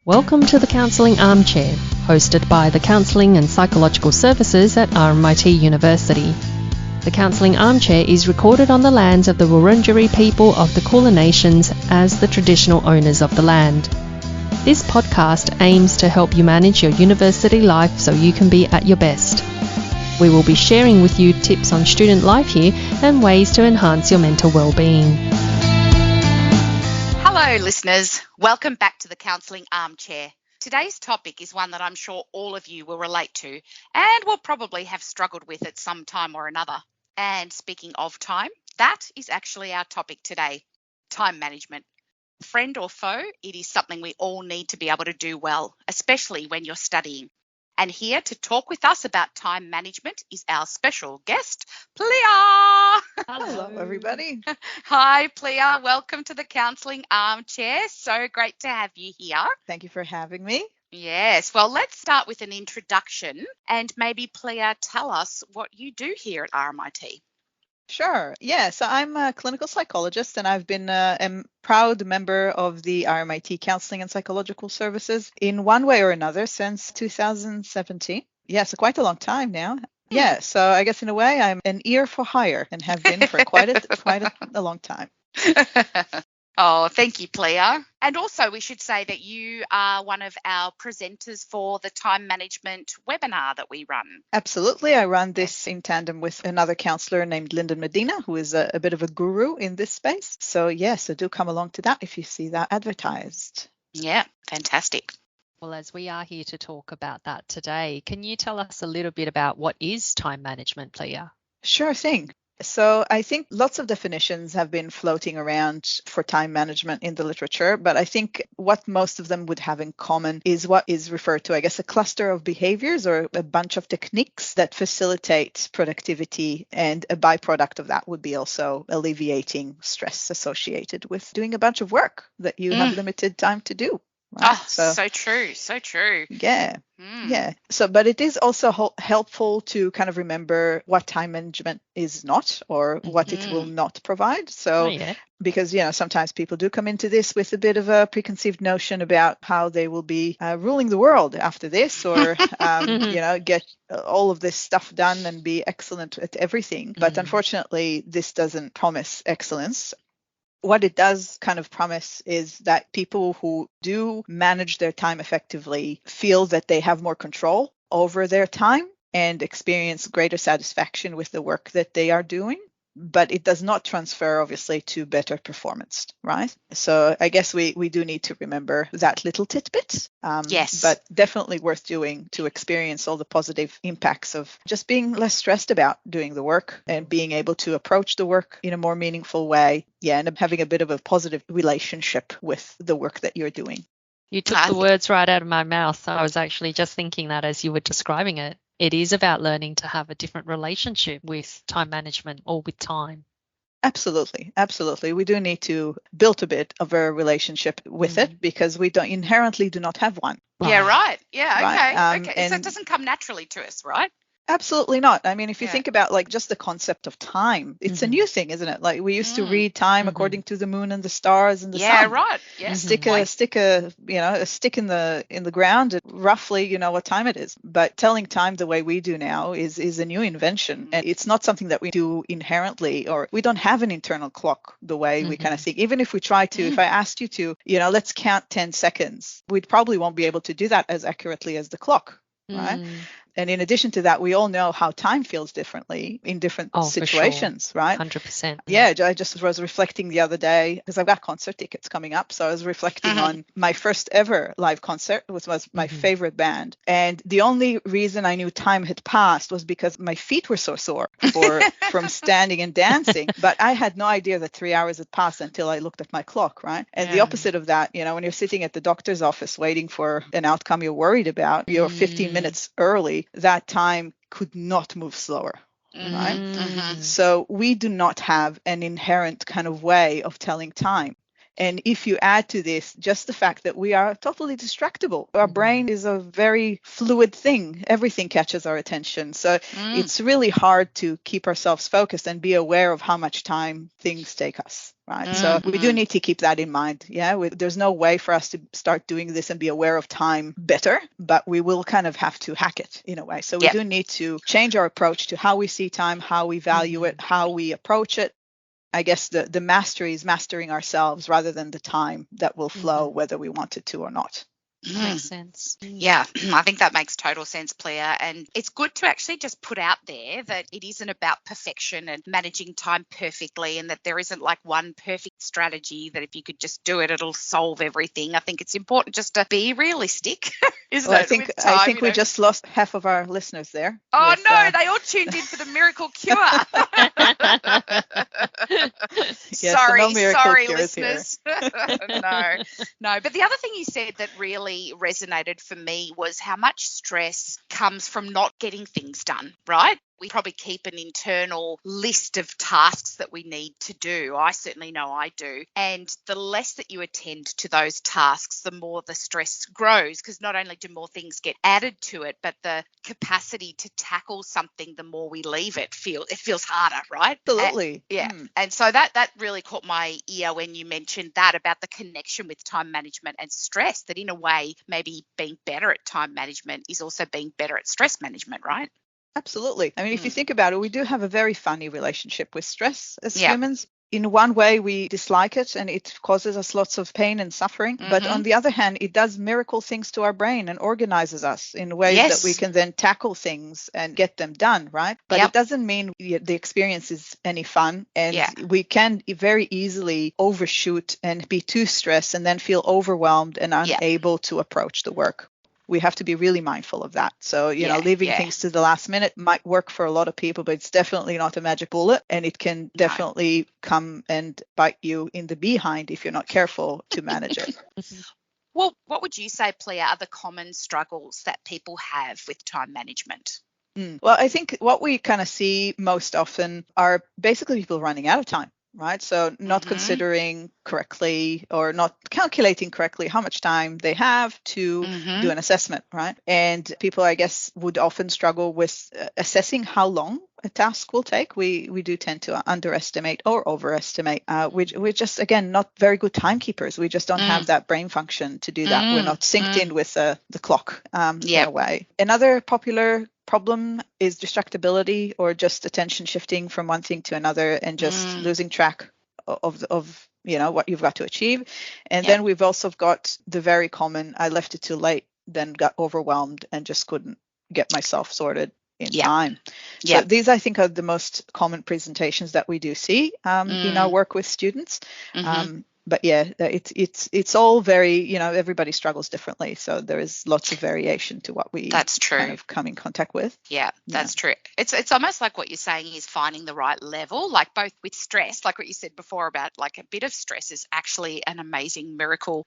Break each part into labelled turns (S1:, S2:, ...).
S1: Welcome to the Counselling Armchair, hosted by the Counselling and Psychological Services at RMIT University. The Counselling Armchair is recorded on the lands of the Wurundjeri people of the Kulin Nations as the traditional owners of the land. This podcast aims to help you manage your university life so you can be at your best. We will be sharing with you tips on student life here and ways to enhance your mental well-being.
S2: Hello listeners, welcome back to the Counselling Armchair. Today's topic is one that I'm sure all of you will relate to and will probably have struggled with at some time or another. And speaking of time, that is actually our topic today, time management. Friend or foe, it is something we all need to be able to do well, especially when you're studying. And here to talk with us about time management is our special guest, Plia.
S3: Hello, everybody.
S2: Hi, Plia. Welcome to the Counselling Armchair. So great to have you here.
S3: Thank you for having me.
S2: Yes. Well, let's start with an introduction and maybe, Plia, tell us what you do here at RMIT.
S3: Sure. Yeah, so I'm a clinical psychologist and I've been a proud member of the RMIT Counselling and Psychological Services in one way or another since 2017. Yeah, so quite a long time now. Yeah, so I guess in a way I'm an ear for hire and have been for quite a long time.
S2: Oh, thank you, Plia. And also we should say that you are one of our presenters for the time management webinar that we run.
S3: Absolutely. I run this in tandem with another counsellor named Lyndon Medina, who is a bit of a guru in this space. So do come along to that if you see that advertised.
S2: Yeah, fantastic.
S1: Well, as we are here to talk about that today, can you tell us a little bit about what is time management, Plia?
S3: Sure thing. So I think lots of definitions have been floating around for time management in the literature, but I think what most of them would have in common is what is referred to, I guess, a cluster of behaviors or a bunch of techniques that facilitate productivity, and a byproduct of that would be also alleviating stress associated with doing a bunch of work that you have limited time to do. Right?
S2: Oh, so true, so true.
S3: Yeah. Yeah. So, but it is also helpful to kind of remember what time management is not, or what it will not provide. So, because, sometimes people do come into this with a bit of a preconceived notion about how they will be ruling the world after this, or, get all of this stuff done and be excellent at everything. But unfortunately, this doesn't promise excellence. What it does kind of promise is that people who do manage their time effectively feel that they have more control over their time and experience greater satisfaction with the work that they are doing. But it does not transfer, obviously, to better performance, right? So I guess we do need to remember that little tidbit.
S2: Yes.
S3: But definitely worth doing to experience all the positive impacts of just being less stressed about doing the work and being able to approach the work in a more meaningful way. Yeah, and having a bit of a positive relationship with the work that you're doing.
S1: You took the words right out of my mouth. I was actually just thinking that as you were describing it. It is about learning to have a different relationship with time management or with time.
S3: Absolutely. Absolutely. We do need to build a bit of a relationship with it because we inherently do not have one.
S2: Yeah, right. Yeah,
S3: right?
S2: Okay. So it doesn't come naturally to us, right?
S3: Absolutely not. I mean, if you think about just the concept of time, it's a new thing, isn't it? Like we used to read time according to the moon and the stars and the sun.
S2: Yeah, right. Yeah.
S3: Stick a stick in the ground and roughly you know what time it is. But telling time the way we do now is a new invention, and it's not something that we do inherently, or we don't have an internal clock the way we kind of think. Even if we try to, if I asked you to, let's count 10 seconds, we probably won't be able to do that as accurately as the clock, right? And in addition to that, we all know how time feels differently in different situations, right?
S1: 100%.
S3: Yeah, I just was reflecting the other day because I've got concert tickets coming up. So I was reflecting on my first ever live concert, which was my favorite band. And the only reason I knew time had passed was because my feet were so sore from standing and dancing. But I had no idea that 3 hours had passed until I looked at my clock, right? And the opposite of that, when you're sitting at the doctor's office waiting for an outcome you're worried about, you're 15 minutes early, that time could not move slower, right? So we do not have an inherent kind of way of telling time. And if you add to this just the fact that we are totally distractible, our brain is a very fluid thing. Everything catches our attention. So it's really hard to keep ourselves focused and be aware of how much time things take us. Right. So we do need to keep that in mind. Yeah. There's no way for us to start doing this and be aware of time better, but we will kind of have to hack it in a way. So we do need to change our approach to how we see time, how we value it, how we approach it. I guess the mastery is mastering ourselves rather than the time that will flow, whether we want it to or not.
S1: Makes sense.
S2: Yeah, I think that makes total sense, Plia. And it's good to actually just put out there that it isn't about perfection and managing time perfectly, and that there isn't like one perfect strategy that if you could just do it, it'll solve everything. I think it's important just to be realistic, isn't it?
S3: I think we just lost half of our listeners there.
S2: Oh, no, they all tuned in for the miracle cure. Sorry, listeners. No. But the other thing you said that really resonated for me was how much stress comes from not getting things done, right? We probably keep an internal list of tasks that we need to do. I certainly know I do. And the less that you attend to those tasks, the more the stress grows, because not only do more things get added to it, but the capacity to tackle something, the more we leave it, feels harder, right?
S3: Absolutely.
S2: And so that really caught my ear when you mentioned that about the connection with time management and stress, that in a way, maybe being better at time management is also being better at stress management, right?
S3: Absolutely. I mean, if you think about it, we do have a very funny relationship with stress as humans. In one way, we dislike it and it causes us lots of pain and suffering. But on the other hand, it does miracle things to our brain and organizes us in ways that we can then tackle things and get them done, right? But it doesn't mean the experience is any fun. And we can very easily overshoot and be too stressed and then feel overwhelmed and unable to approach the work. We have to be really mindful of that. So, leaving things to the last minute might work for a lot of people, but it's definitely not a magic bullet. And it can definitely come and bite you in the behind if you're not careful to manage it.
S2: Well, what would you say, Plia, are the common struggles that people have with time management?
S3: Well, I think what we kind of see most often are basically people running out of time. Right. So not considering correctly or not calculating correctly how much time they have to do an assessment. Right. And people, I guess, would often struggle with assessing how long a task will take. We do tend to underestimate or overestimate. We're just, again, not very good timekeepers. We just don't have that brain function to do that. We're not synced in with the clock in a way. Another popular problem is distractibility, or just attention shifting from one thing to another and just losing track of what you've got to achieve. And then we've also got the very common, I left it too late, then got overwhelmed and just couldn't get myself sorted in time. So these, I think, are the most common presentations that we do see in our work with students. But it's all very, everybody struggles differently. So there is lots of variation to what we kind of come in contact with.
S2: Yeah, that's true. It's almost like what you're saying is finding the right level, like both with stress, like what you said before about like a bit of stress is actually an amazing miracle,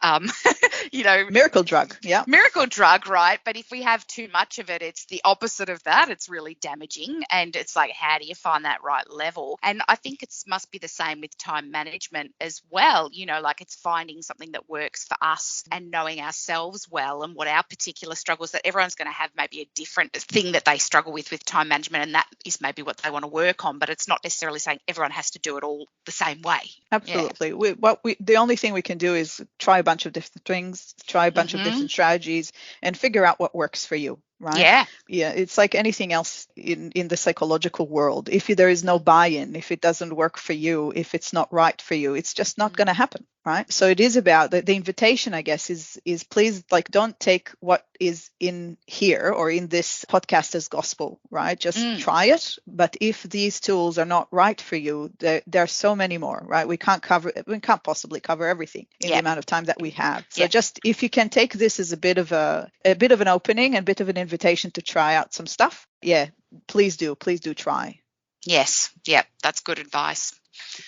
S3: miracle drug. Yeah.
S2: Miracle drug, right? But if we have too much of it, it's the opposite of that. It's really damaging. And it's like, how do you find that right level? And I think it must be the same with time management as well. Like it's finding something that works for us and knowing ourselves well and what our particular struggles, that everyone's going to have maybe a different thing that they struggle with time management, and that is maybe what they want to work on, but it's not necessarily saying everyone has to do it all the same way.
S3: Absolutely. The only thing we can do is try a bunch of different things, try a bunch of different strategies and figure out what works for you. Right? Yeah. It's like anything else in the psychological world. If there is no buy-in, if it doesn't work for you, if it's not right for you, it's just not going to happen. Right. So it is about the invitation, I guess, is please, like, don't take what is in here or in this podcast as gospel. Right. Just try it. But if these tools are not right for you, there are so many more. Right. We can't possibly cover everything in the amount of time that we have. So just if you can take this as a bit of an opening and a bit of an invitation to try out some stuff. Yeah, please do try.
S2: Yes. Yep. That's good advice.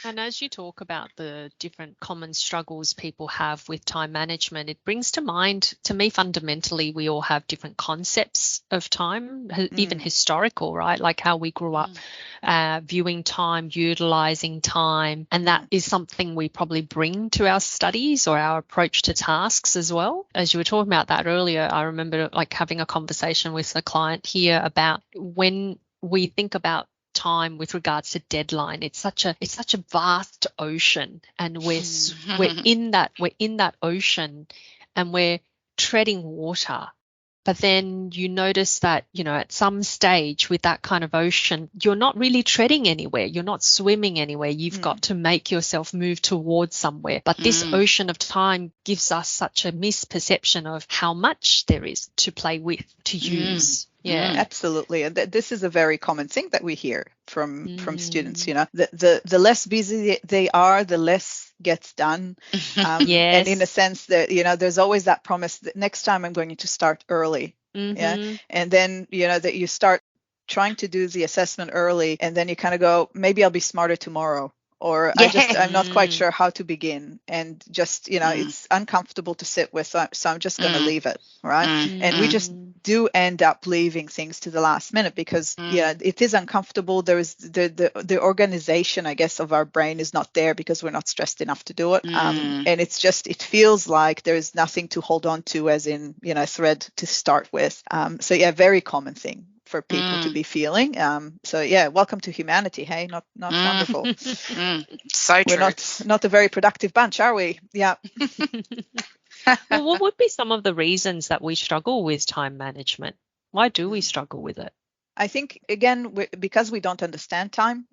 S1: And as you talk about the different common struggles people have with time management, it brings to mind, to me, fundamentally, we all have different concepts of time, even historical, right? Like how we grew up viewing time, utilizing time. And that is something we probably bring to our studies or our approach to tasks as well. As you were talking about that earlier, I remember like having a conversation with a client here about when we think about time with regards to deadline, it's such a vast ocean, and we're in that ocean and we're treading water. But then you notice that, at some stage with that kind of ocean, you're not really treading anywhere. You're not swimming anywhere. You've got to make yourself move towards somewhere. But this ocean of time gives us such a misperception of how much there is to play with, to use. Yeah,
S3: absolutely. And this is a very common thing that we hear from students. The less busy they are, the less gets done.
S1: Yes.
S3: And in a sense that, there's always that promise that next time I'm going to start early. Yeah. And then, that you start trying to do the assessment early, and then you kind of go, maybe I'll be smarter tomorrow. Or I'm not quite sure how to begin, and just, it's uncomfortable to sit with, so I'm just going to leave it, right? And we just do end up leaving things to the last minute because, it is uncomfortable. There is the organization, I guess, of our brain is not there because we're not stressed enough to do it. And it's just, it feels like there's nothing to hold on to, as in, a thread to start with. So yeah, very common thing for people to be feeling. So yeah, welcome to humanity. Hey, not wonderful.
S2: So true.
S3: We're not a very productive bunch, are we? Yeah.
S1: Well, what would be some of the reasons that we struggle with time management? Why do we struggle with it?
S3: I think, again, because we don't understand time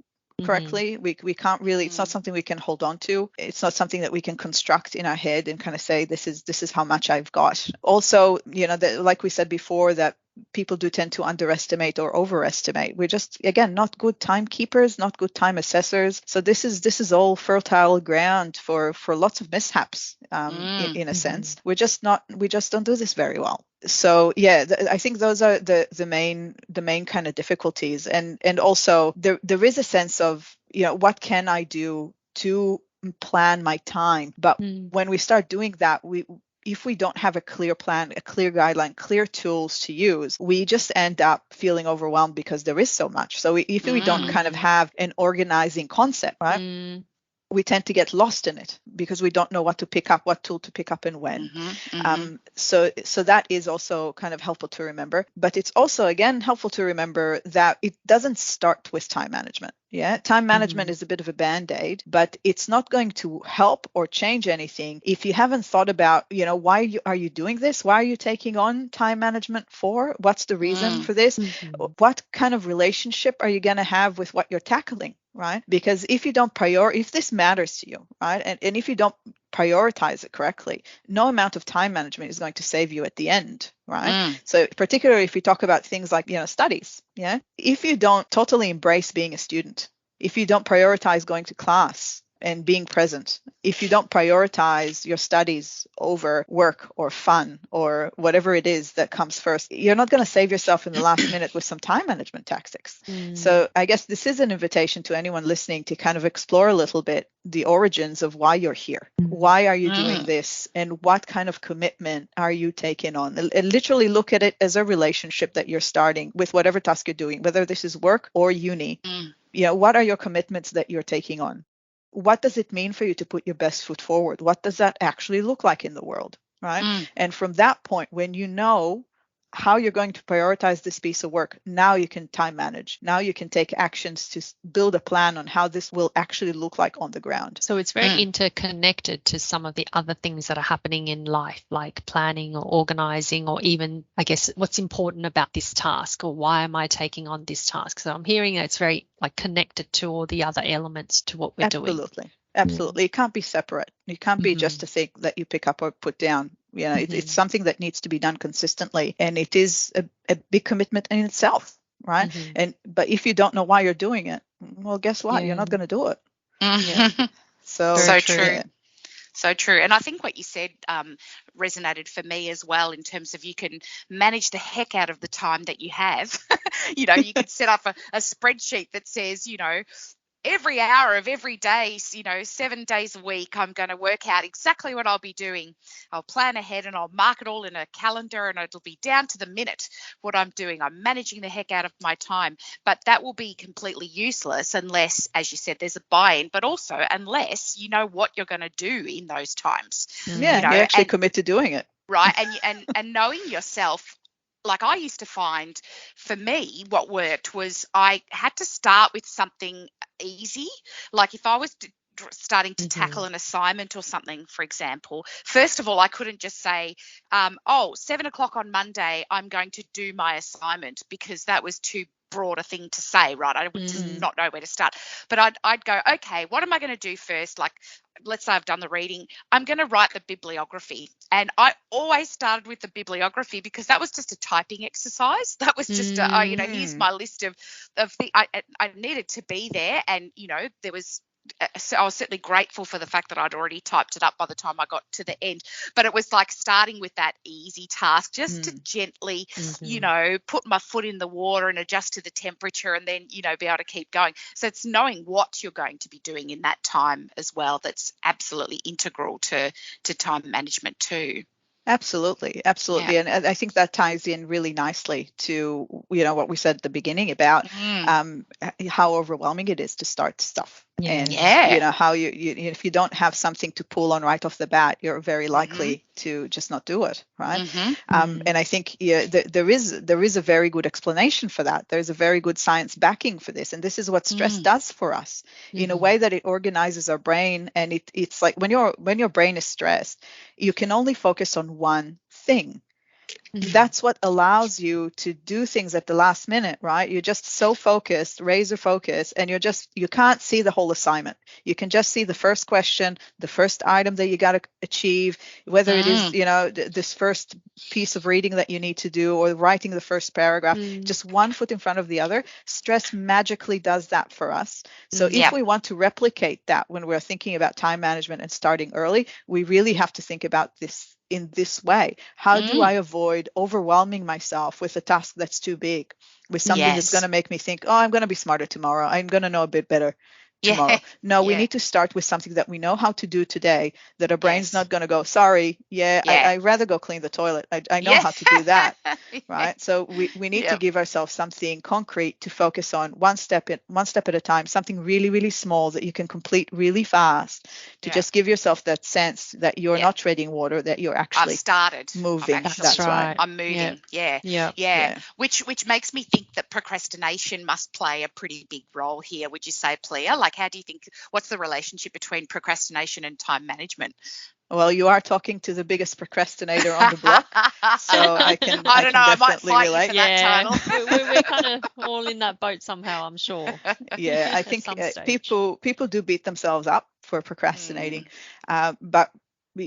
S3: correctly, we can't really, it's not something we can hold on to. It's not something that we can construct in our head and kind of say, this is how much I've got. Also, like we said before, that people do tend to underestimate or overestimate. We're just, again, not good timekeepers, not good time assessors. So this is all fertile ground for lots of mishaps, in a sense. We just don't do this very well. So yeah, I think those are the main kind of difficulties. And also there is a sense of, what can I do to plan my time? But when we start doing that, if we don't have a clear plan, a clear guideline, clear tools to use, we just end up feeling overwhelmed because there is so much. So if we don't kind of have an organizing concept, right? We tend to get lost in it because we don't know what to pick up, what tool to pick up and when. So that is also kind of helpful to remember. But it's also, again, helpful to remember that it doesn't start with time management. Yeah, time management is a bit of a band-aid, but it's not going to help or change anything if you haven't thought about, why are you doing this? Why are you taking on time management for? What's the reason for this? What kind of relationship are you going to have with what you're tackling? Right? Because if you don't if this matters to you, right? And if you don't prioritize it correctly, no amount of time management is going to save you at the end, right? So particularly if we talk about things like, studies, yeah? If you don't totally embrace being a student, if you don't prioritize going to class and being present, if you don't prioritize your studies over work or fun or whatever it is that comes first, you're not going to save yourself in the last minute with some time management tactics. So I guess this is an invitation to anyone listening to kind of explore a little bit the origins of why you're here. Why are you doing this? And what kind of commitment are you taking on? And literally look at it as a relationship that you're starting with whatever task you're doing, whether this is work or uni. What are your commitments that you're taking on? What does it mean for you to put your best foot forward? What does that actually look like in the world, right? And from that point, when you know how you're going to prioritize this piece of work, now you can time manage. Now you can take actions to build a plan on how this will actually look like on the ground.
S1: So it's very interconnected to some of the other things that are happening in life, like planning or organizing, or even, I guess, what's important about this task, or why am I taking on this task? So I'm hearing that it's very connected to all the other elements to what we're doing.
S3: Absolutely. It can't be separate. It can't be just a thing that you pick up or put down. It's something that needs to be done consistently, and it is a big commitment in itself, right? But if you don't know why you're doing it, well, guess what? You're not going to do it.
S2: So true. So true. And I think what you said resonated for me as well, in terms of you can manage the heck out of the time that you have. You could set up a spreadsheet that says, every hour of every day, 7 days a week, I'm going to work out exactly what I'll be doing. I'll plan ahead and I'll mark it all in a calendar, and it'll be down to the minute what I'm doing. I'm managing the heck out of my time. But that will be completely useless unless, as you said, there's a buy-in, but also unless you know what you're going to do in those times.
S3: Yeah, you actually commit to doing it.
S2: Right. And knowing yourself. Like, I used to find, for me, what worked was I had to start with something easy. Like, if I was starting to tackle an assignment or something, for example, first of all, I couldn't just say, 7 o'clock on Monday, I'm going to do my assignment, because that was too broad a thing to say, right? I would just not know where to start. But I'd go, okay, what am I going to do first? Like, let's say I've done the reading. I'm going to write the bibliography. And I always started with the bibliography, because that was just a typing exercise. That was just, here's my list of the, I needed to be there. And, there was, so I was certainly grateful for the fact that I'd already typed it up by the time I got to the end. But it was like starting with that easy task, just to gently, put my foot in the water and adjust to the temperature, and then, be able to keep going. So it's knowing what you're going to be doing in that time as well. That's absolutely integral to time management too.
S3: Absolutely. Yeah. And I think that ties in really nicely to, what we said at the beginning about how overwhelming it is to start stuff. And, how you if you don't have something to pull on right off the bat, you're very likely to just not do it. Right. And I think there is a very good explanation for that. There's a very good science backing for this. And this is what stress does for us in a way that it organizes our brain. And it's like when your brain is stressed, you can only focus on one thing. That's what allows you to do things at the last minute, right? You're just so focused, razor focused, and you can't see the whole assignment. You can just see the first question, the first item that you got to achieve, whether it is, this first piece of reading that you need to do, or writing the first paragraph, just one foot in front of the other. Stress magically does that for us. So if we want to replicate that when we're thinking about time management and starting early, we really have to think about this in this way. How do I avoid overwhelming myself with a task that's too big, with something that's going to make me think, I'm going to be smarter tomorrow, I'm going to know a bit better tomorrow? No, we need to start with something that we know how to do today, that our brain's not going to go, sorry, I'd rather go clean the toilet. I know how to do that, right? So we need to give ourselves something concrete to focus on, one step at a time, something really, really small that you can complete really fast, to just give yourself that sense that you're not treading water, that you're actually moving.
S2: That's
S3: right.
S2: I'm moving. Yeah. Which makes me think that procrastination must play a pretty big role here. Would you say, Plia? Like, how do you think, what's the relationship between procrastination and time management?
S3: Well, you are talking to the biggest procrastinator on the block, so I can
S2: I might fight
S3: relate.
S2: You for that title.
S1: We're kind of all in that boat somehow, I'm sure.
S3: Yeah, I think people do beat themselves up for procrastinating, but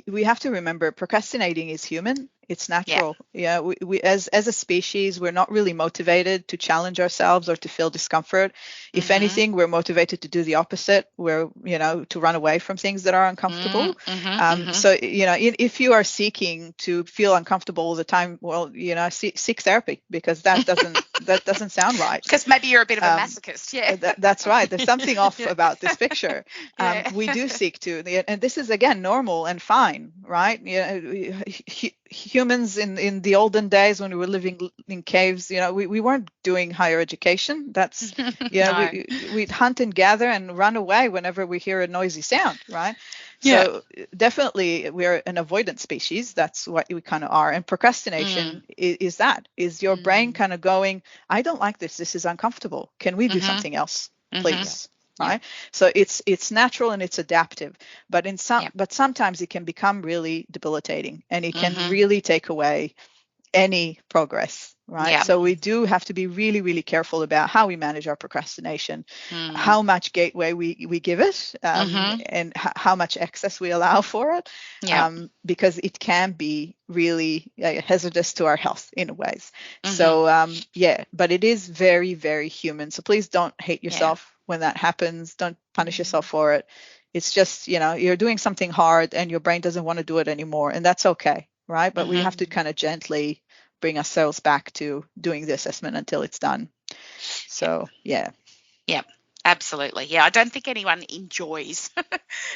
S3: we have to remember procrastinating is human. It's natural. We as a species, we're not really motivated to challenge ourselves or to feel discomfort. If anything, we're motivated to do the opposite. We're, to run away from things that are uncomfortable. So, if you are seeking to feel uncomfortable all the time, well, seek therapy, because that doesn't sound right.
S2: Because maybe you're a bit of a masochist.
S3: That's right. There's something off about this picture. We do seek to, and this is again normal and fine, right? Humans in the olden days when we were living in caves, we weren't doing higher education. That's, we'd hunt and gather and run away whenever we hear a noisy sound, right? So definitely we're an avoidant species. That's what we kind of are. And procrastination is your brain kind of going, I don't like this. This is uncomfortable. Can we do something else, please? Right. So it's natural and it's adaptive, but sometimes it can become really debilitating, and it can really take away any progress. Right. So we do have to be really, really careful about how we manage our procrastination, how much gateway we give it, and how much access we allow for it, because it can be really hazardous to our health in ways. So, but it is very, very human. So please don't hate yourself when that happens. Don't punish yourself for it. It's just, you're doing something hard and your brain doesn't want to do it anymore, and that's okay, right? But we have to kind of gently bring ourselves back to doing the assessment until it's done. So, yeah.
S2: Yep. Absolutely. Yeah, I don't think anyone enjoys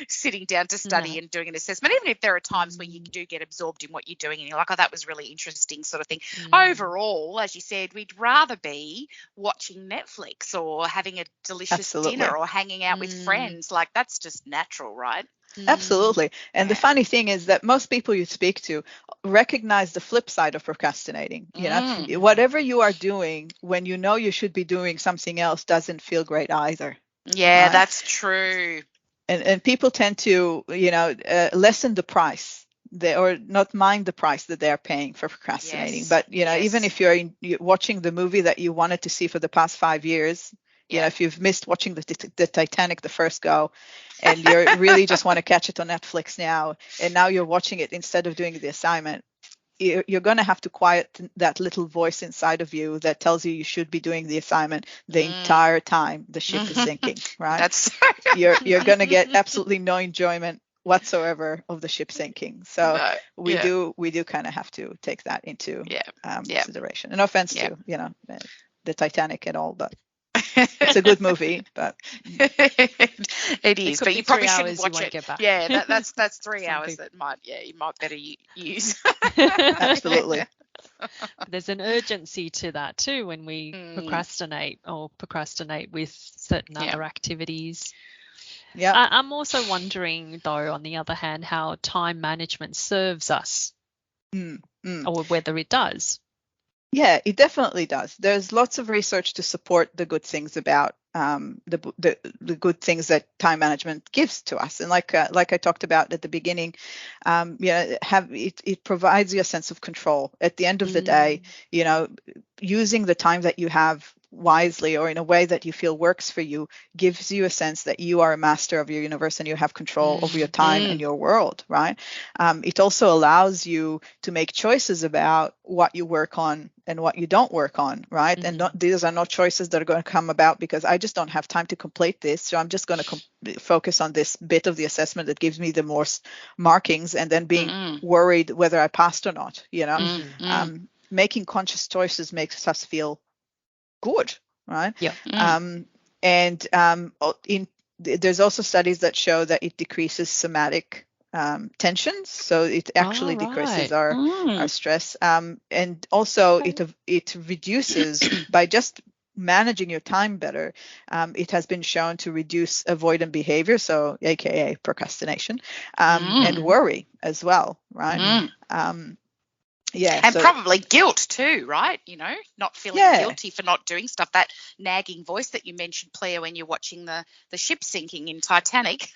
S2: sitting down to study and doing an assessment, even if there are times where you do get absorbed in what you're doing and you're like, oh, that was really interesting sort of thing. Overall, as you said, we'd rather be watching Netflix or having a delicious dinner or hanging out with friends. Like, that's just natural, right?
S3: Absolutely. And the funny thing is that most people you speak to recognize the flip side of procrastinating. Whatever you are doing when you know you should be doing something else doesn't feel great either.
S2: Yeah, right? That's true.
S3: And people tend to, lessen the price. Or not mind the price that they're paying for procrastinating. Yes. But, even if you're watching the movie that you wanted to see for the past 5 years, if you've missed watching the Titanic the first go, and you really just want to catch it on Netflix now, and now you're watching it instead of doing the assignment, you're going to have to quiet that little voice inside of you that tells you should be doing the assignment the entire time the ship is sinking, right?
S2: That's
S3: you're going to get absolutely no enjoyment whatsoever of the ship sinking. So we do kind of have to take that into consideration. And no offense to the Titanic at all, but it's a good movie, but
S2: it is. But you probably shouldn't watch it. Yeah, that's 3 hours that you might better use.
S3: Absolutely.
S1: There's an urgency to that too when we procrastinate with certain other activities.
S3: Yeah.
S1: I'm also wondering, though, on the other hand, how time management serves us, or whether it does.
S3: Yeah, it definitely does. There's lots of research to support the good things about the good things that time management gives to us. And like I talked about at the beginning, it provides you a sense of control. At the end of the day, using the time that you have wisely or in a way that you feel works for you gives you a sense that you are a master of your universe and you have control over your time and your world, right? It also allows you to make choices about what you work on and what you don't work on, right? And these are not choices that are going to come about because I just don't have time to complete this, so I'm just going to focus on this bit of the assessment that gives me the most markings, and then being worried whether I passed or not. Making conscious choices makes us feel good, right?
S1: Yeah.
S3: There's also studies that show that it decreases somatic tensions, so it actually decreases our stress, and also it reduces by just managing your time better. It has been shown to reduce avoidant behavior, so aka procrastination, and worry as well, right?
S2: And probably guilt too, right? Not feeling guilty for not doing stuff. That nagging voice that you mentioned, Plia, when you're watching the ship sinking in Titanic,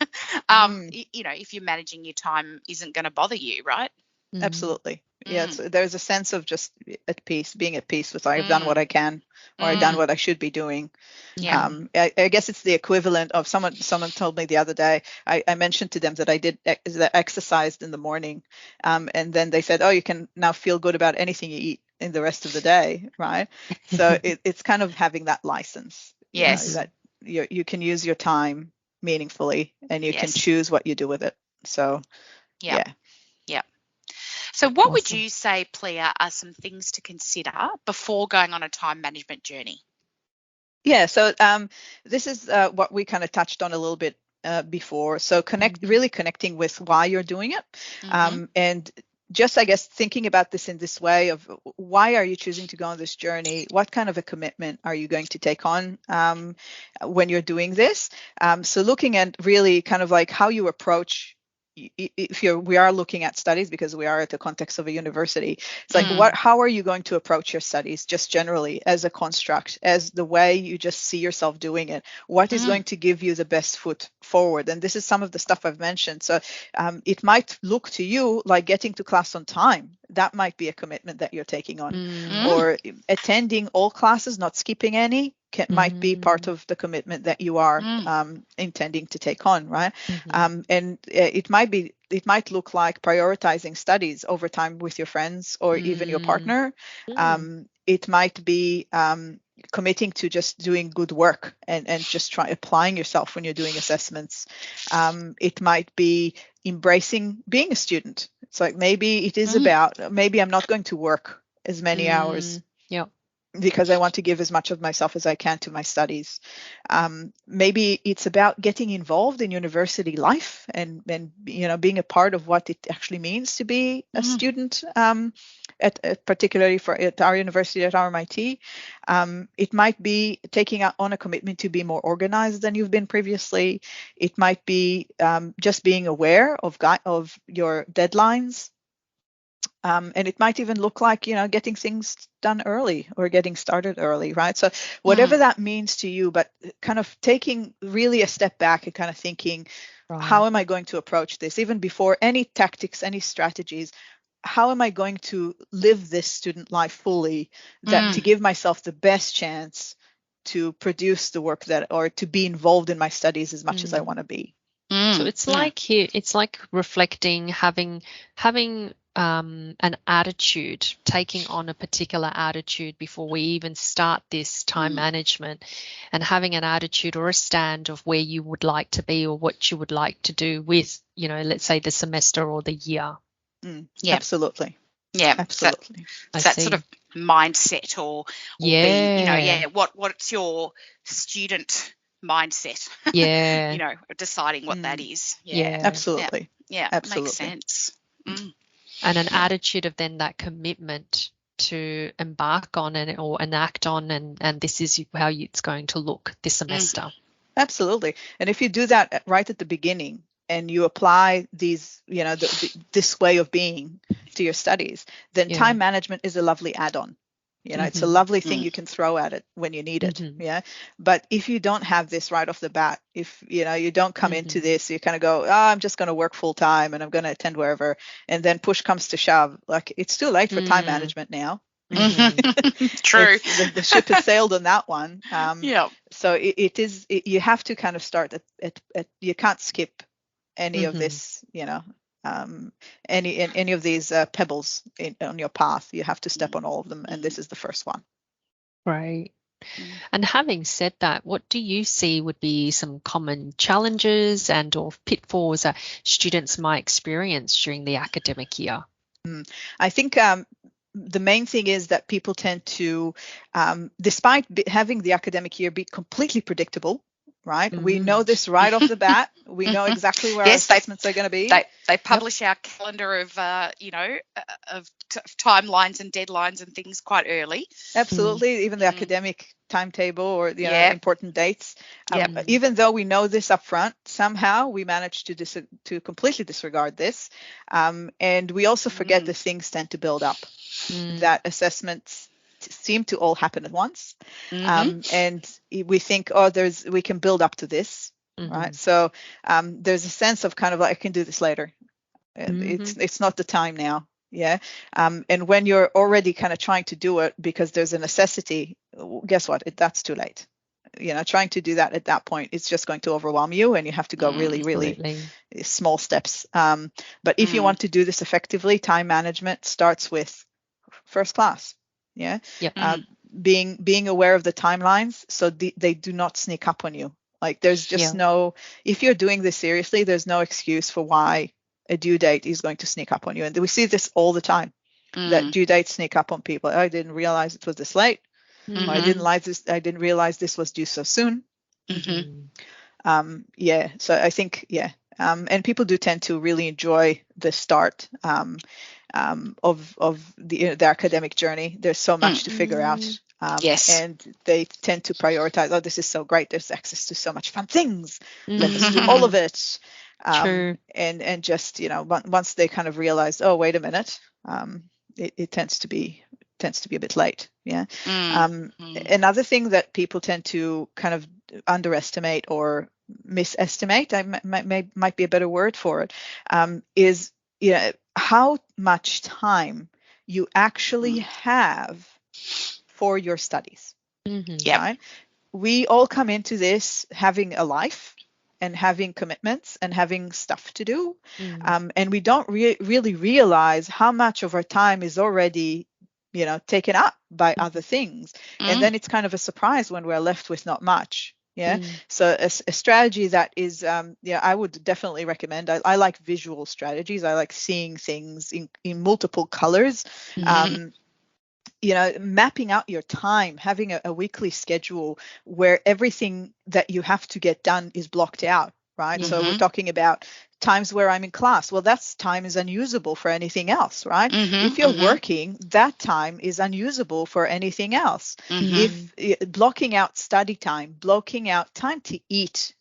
S2: if you're managing your time, isn't going to bother you, right?
S3: Absolutely. Yeah, there's a sense of just being at peace with I've done what I can, or I've done what I should be doing.
S2: Yeah.
S3: I guess it's the equivalent of someone told me the other day, I mentioned to them that I did exercised in the morning, and then they said, oh, you can now feel good about anything you eat in the rest of the day, right? So it's kind of having that license.
S2: Yes.
S3: That you can use your time meaningfully and you can choose what you do with it. So yeah.
S2: So what would you say, Plia, are some things to consider before going on a time management journey?
S3: Yeah, so this is what we kind of touched on a little bit before. So really connecting with why you're doing it. And just, I guess, thinking about this in this way of why are you choosing to go on this journey? What kind of a commitment are you going to take on when you're doing this? So looking at really kind of like how you approach, we are looking at studies because we are at the context of a university. It's like, how are you going to approach your studies just generally as a construct, as the way you just see yourself doing it? What is going to give you the best foot forward? And this is some of the stuff I've mentioned. So it might look to you like getting to class on time. That might be a commitment that you're taking on. Or attending all classes, not skipping any, might be part of the commitment that you are intending to take on, right? And it might look like prioritizing studies over time with your friends or even your partner. It might be committing to just doing good work and just applying yourself when you're doing assessments. It might be embracing being a student. It's like maybe it is about, maybe I'm not going to work as many hours.
S1: Yeah.
S3: Because I want to give as much of myself as I can to my studies. Maybe it's about getting involved in university life and being a part of what it actually means to be a student, particularly at our university at RMIT. It might be taking on a commitment to be more organized than you've been previously. It might be just being aware of your deadlines. And it might even look like, getting things done early or getting started early, right? So whatever that means to you, but kind of taking really a step back and kind of thinking, how am I going to approach this? Even before any tactics, any strategies, how am I going to live this student life fully, to give myself the best chance to produce the work or to be involved in my studies as much as I want to be.
S1: So it's like reflecting, having an attitude, taking on a particular attitude before we even start this time management, and having an attitude or a stand of where you would like to be or what you would like to do with, let's say the semester or the year.
S3: Absolutely.
S2: Yeah,
S3: absolutely.
S2: That sort of mindset or what's your student mindset? Deciding what that is.
S3: Absolutely.
S2: Absolutely. Makes sense.
S1: And an attitude of then that commitment to embark on or enact on, and this is how it's going to look this semester.
S3: Absolutely. And if you do that right at the beginning and you apply these, this way of being to your studies, then time management is a lovely add-on. It's a lovely thing you can throw at it when you need it. Yeah. But if you don't have this right off the bat, if, you don't come into this, you kind of go, I'm just going to work full time and I'm going to attend wherever. And then push comes to shove. Like, it's too late for time management now.
S2: True.
S3: The ship has sailed on that one. So you have to kind of start at you can't skip any of this, any of these pebbles on your path. You have to step on all of them, and this is the first one.
S1: Right. And having said that, what do you see would be some common challenges and or pitfalls that students might experience during the academic year?
S3: I think the main thing is that people tend to, despite having the academic year be completely predictable, right? We know this right off the bat. We know exactly where our assessments are going to be.
S2: They publish our calendar of, timelines and deadlines and things quite early.
S3: Absolutely. Even the academic timetable or the important dates. Even though we know this up front, somehow we manage to completely disregard this. And we also forget that things tend to build up, that assessments seem to all happen at once. And we think, we can build up to this, right? So there's a sense of kind of like, I can do this later. It's not the time now. Yeah. And when you're already kind of trying to do it because there's a necessity, guess what? That's too late. Trying to do that at that point, it's just going to overwhelm you and you have to go really, really small steps. But if you want to do this effectively, time management starts with first class. Yeah. Being aware of the timelines so they do not sneak up on you. Like there's just if you're doing this seriously, there's no excuse for why a due date is going to sneak up on you. And we see this all the time, that due dates sneak up on people. I didn't realize it was this late. I didn't realize this was due so soon. So I think, and people do tend to really enjoy the start of the academic journey. There's so much to figure out. And they tend to prioritize, this is so great. There's access to so much fun things. Let us do all of it. And just, once they kind of realize, wait a minute, it tends to be a bit late. Yeah. Another thing that people tend to kind of underestimate or misestimate, might be a better word for it, is how much time you actually have for your studies. Right? We all come into this having a life and having commitments and having stuff to do. And we don't really realize how much of our time is already taken up by other things. And then it's kind of a surprise when we're left with not much. Yeah. So a strategy that is, I would definitely recommend. I like visual strategies. I like seeing things in multiple colors. Mapping out your time, having a weekly schedule where everything that you have to get done is blocked out, right? So we're talking about times where I'm in class. Well, that time is unusable for anything else, right? If you're working, that time is unusable for anything else. If blocking out study time, blocking out time to eat,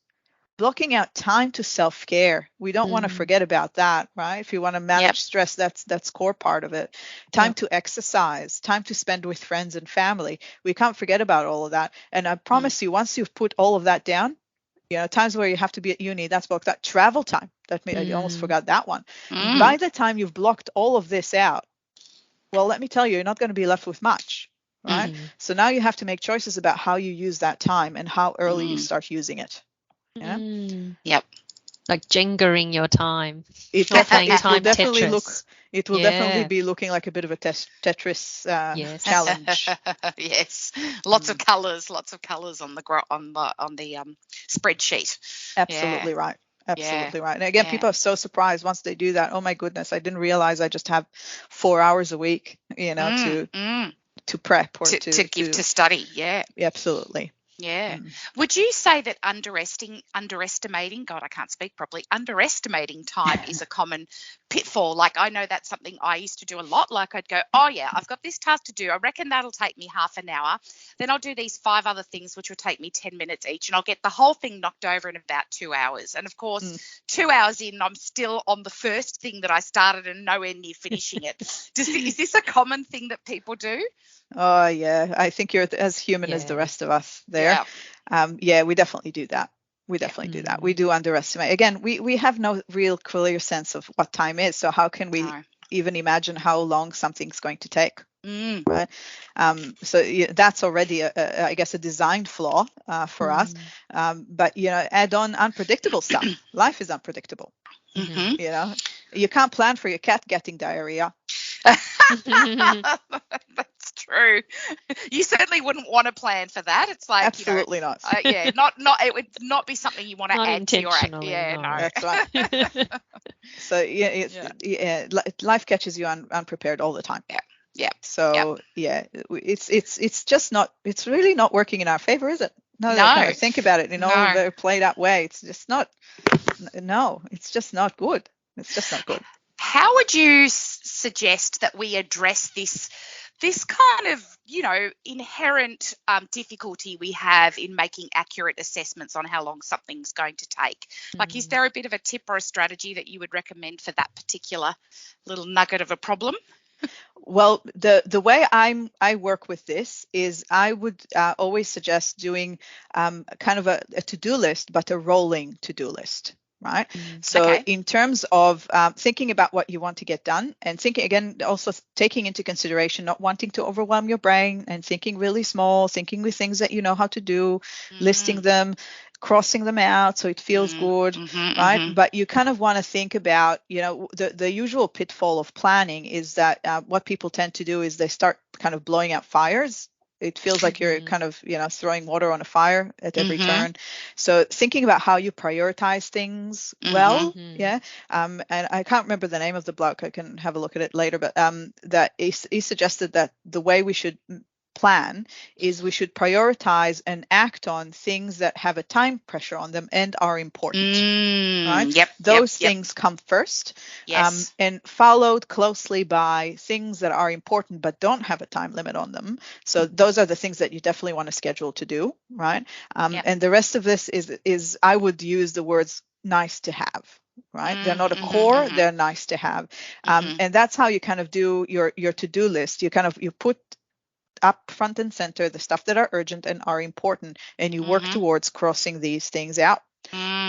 S3: blocking out time to self-care. We don't want to forget about that, right? If you want to manage stress, that's core part of it. Time to exercise, time to spend with friends and family. We can't forget about all of that. And I promise you, once you've put all of that down, times where you have to be at uni, that's blocked. That travel time, I almost forgot that one. By the time you've blocked all of this out, well, let me tell you, you're not going to be left with much, right? So now you have to make choices about how you use that time and how early you start using it. Yeah.
S2: Yep.
S1: Like Jenga-ing your time.
S3: It will definitely be looking like a bit of a Tetris challenge.
S2: Yes. Lots of colours on the spreadsheet.
S3: Absolutely right. Absolutely right. And again, people are so surprised once they do that. Oh my goodness, I didn't realize I just have 4 hours a week, to prep or to
S2: study. Yeah.
S3: Absolutely.
S2: Yeah. Would you say that underestimating time is a common pitfall? Like, I know that's something I used to do a lot. Like, I'd go, oh yeah, I've got this task to do. I reckon that'll take me half an hour. Then I'll do these 5 other things, which will take me 10 minutes each. And I'll get the whole thing knocked over in about 2 hours. And of course, 2 hours in, I'm still on the first thing that I started and nowhere near finishing it. Is this a common thing that people do?
S3: Oh, yeah. I think you're as human as the rest of us there. Yeah, we definitely do that. We do that. We do underestimate. Again, we have no real clear sense of what time is. So how can we even imagine how long something's going to take? Right. So that's already, I guess, a design flaw for us. But, add on unpredictable stuff. Life is unpredictable. You can't plan for your cat getting diarrhea.
S2: That's true. You certainly wouldn't want to plan for that. It's like
S3: absolutely not.
S2: Not. It would not be something you want to add to your act. Yeah, no.
S3: That's right. So life catches you unprepared all the time.
S2: Yeah.
S3: So it's just not. It's really not working in our favor, is it? No. Kind of think about it in all the played out way. It's just not. No, it's just not good. It's just not good.
S2: How would you suggest that we address this kind of, inherent difficulty we have in making accurate assessments on how long something's going to take? Like, is there a bit of a tip or a strategy that you would recommend for that particular little nugget of a problem?
S3: Well, the way I work with this is I would always suggest doing kind of a to-do list, but a rolling to-do list. Right. So in terms of thinking about what you want to get done and thinking, again, also taking into consideration not wanting to overwhelm your brain and thinking really small, thinking with things that you know how to do, listing them, crossing them out so it feels good. Right. But you kind of want to think about, the usual pitfall of planning is that what people tend to do is they start kind of blowing out fires. It feels like you're kind of, throwing water on a fire at every turn. So thinking about how you prioritize things well, and I can't remember the name of the bloke. I can have a look at it later, but that he suggested that the way we should plan is we should prioritize and act on things that have a time pressure on them and are important. Right? Those things come first, and followed closely by things that are important but don't have a time limit on them. So those are the things that you definitely want to schedule to do, right? And the rest of this is I would use the words nice to have. Right? They're not a core, they're nice to have. And that's how you kind of do your to-do list. You put up front and center the stuff that are urgent and are important, and you work towards crossing these things out.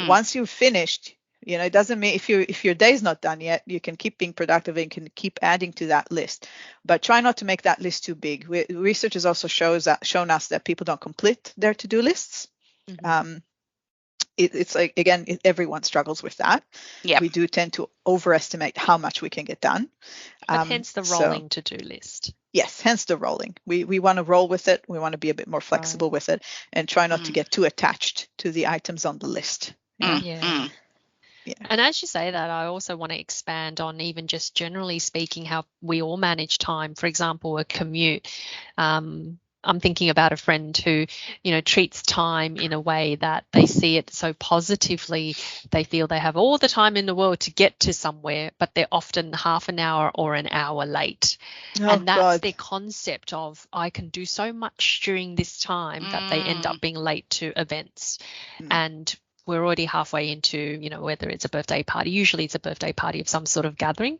S3: Once you've finished, it doesn't mean if your day's not done yet, you can keep being productive and can keep adding to that list, but try not to make that list too big. Research has also shown us that people don't complete their to-do lists. It's like, again, everyone struggles with that. We do tend to overestimate how much we can get done.
S1: But hence the rolling to-do list.
S3: Yes, hence the rolling. We want to roll with it. We want to be a bit more flexible with it and try not to get too attached to the items on the list.
S1: Yeah. And as you say that, I also want to expand on even just generally speaking how we all manage time. For example, a commute. I'm thinking about a friend who, treats time in a way that they see it so positively. They feel they have all the time in the world to get to somewhere, but they're often half an hour or an hour late. And that's their concept of, I can do so much during this time that they end up being late to events. And we're already halfway into, whether it's a birthday party. Usually it's a birthday party of some sort of gathering.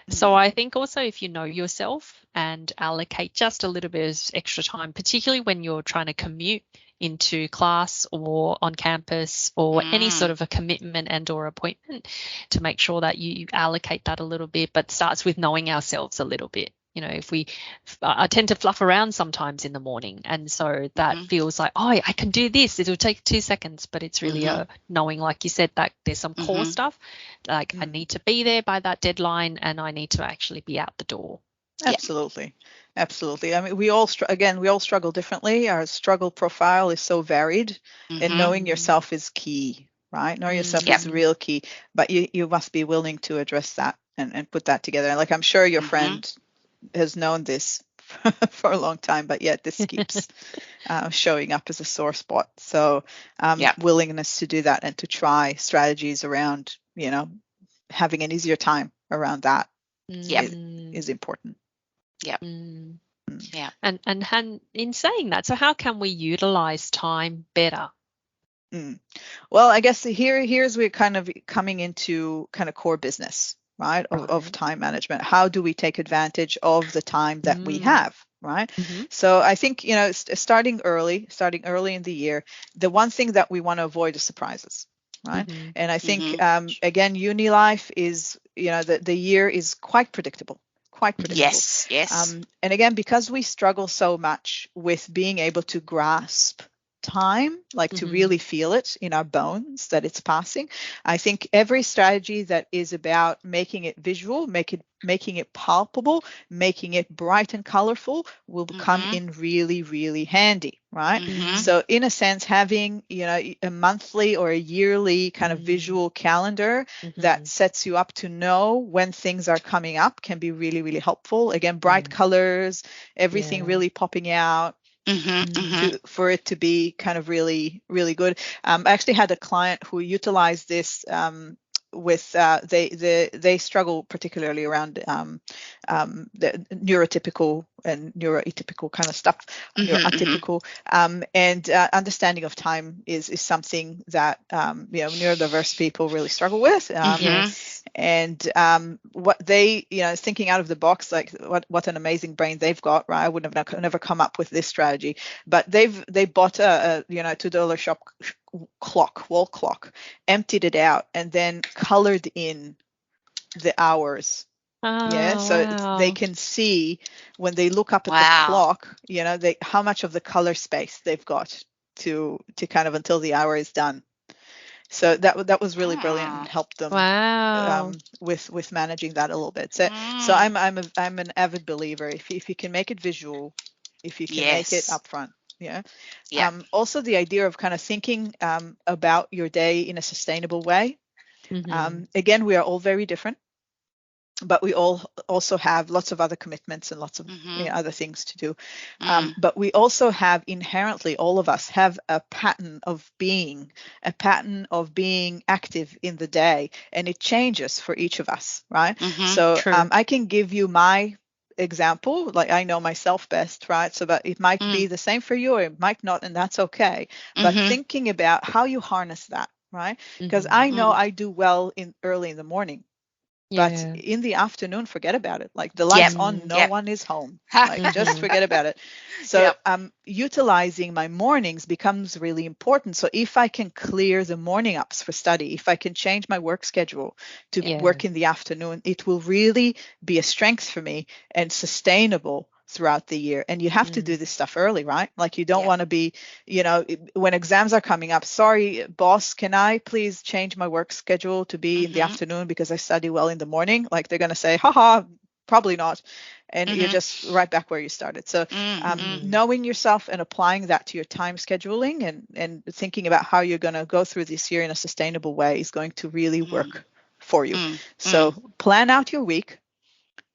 S1: So I think also if you know yourself and allocate just a little bit of extra time, particularly when you're trying to commute into class or on campus or any sort of a commitment and or appointment, to make sure that you allocate that a little bit, but starts with knowing ourselves a little bit. I tend to fluff around sometimes in the morning, and so that feels like, I can do this. It'll take 2 seconds, but it's really knowing, like you said, that there's some core stuff, like I need to be there by that deadline, and I need to actually be out the door.
S3: Absolutely. Absolutely. I mean, we all struggle differently. Our struggle profile is so varied, and knowing yourself is key, right? Knowing yourself is real key, but you must be willing to address that and put that together. Like, I'm sure your friend has known this for a long time, but yet this keeps showing up as a sore spot. So willingness to do that and to try strategies around, having an easier time around that is important.
S1: Yeah. And in saying that, so how can we utilize time better?
S3: Well, I guess here's we're kind of coming into kind of core business, right, of time management. How do we take advantage of the time that we have, right? So I think, starting early in the year, the one thing that we want to avoid is surprises, right? And I think, again, uni life is, the year is quite predictable.
S2: Yes.
S3: And again, because we struggle so much with being able to grasp time, like to really feel it in our bones that it's passing, I think every strategy that is about making it visual, making it palpable, making it bright and colorful will come in really, really handy, right? So in a sense, having, a monthly or a yearly kind of visual calendar that sets you up to know when things are coming up can be really, really helpful. Again, bright colors, everything really popping out. For it to be kind of really, really good. I actually had a client who utilized this with they struggle particularly around the neurotypical and neuroatypical kind of stuff, neuroatypical, and understanding of time is something that neurodiverse people really struggle with. And what they, thinking out of the box, like what an amazing brain they've got, right? I would have never come up with this strategy, but they bought a $2 shop wall clock, emptied it out, and then colored in the hours. So they can see when they look up at the clock, how much of the color space they've got to kind of until the hour is done. So that was really brilliant and helped them with managing that a little bit. So I'm an avid believer. If you can make it visual, if you can make it upfront. Also the idea of kind of thinking about your day in a sustainable way. Again, we are all very different, but we all also have lots of other commitments and lots of other things to do. But we also have inherently, all of us have a pattern of being active in the day, and it changes for each of us, right? So I can give you my example, like I know myself best, right? So but it might be the same for you, or it might not, and that's okay. But thinking about how you harness that, right? Because I know I do well early in the morning. But in the afternoon, forget about it. Like the lights on, no one is home. Like just forget about it. So utilizing my mornings becomes really important. So if I can clear the morning ups for study, if I can change my work schedule to work in the afternoon, it will really be a strength for me and sustainable throughout the year. And you have to do this stuff early, right? Like you don't want to be, when exams are coming up, sorry, boss, can I please change my work schedule to be in the afternoon because I study well in the morning? Like they're going to say, haha, probably not. and you're just right back where you started. So knowing yourself and applying that to your time scheduling and thinking about how you're going to go through this year in a sustainable way is going to really work for you. So plan out your week,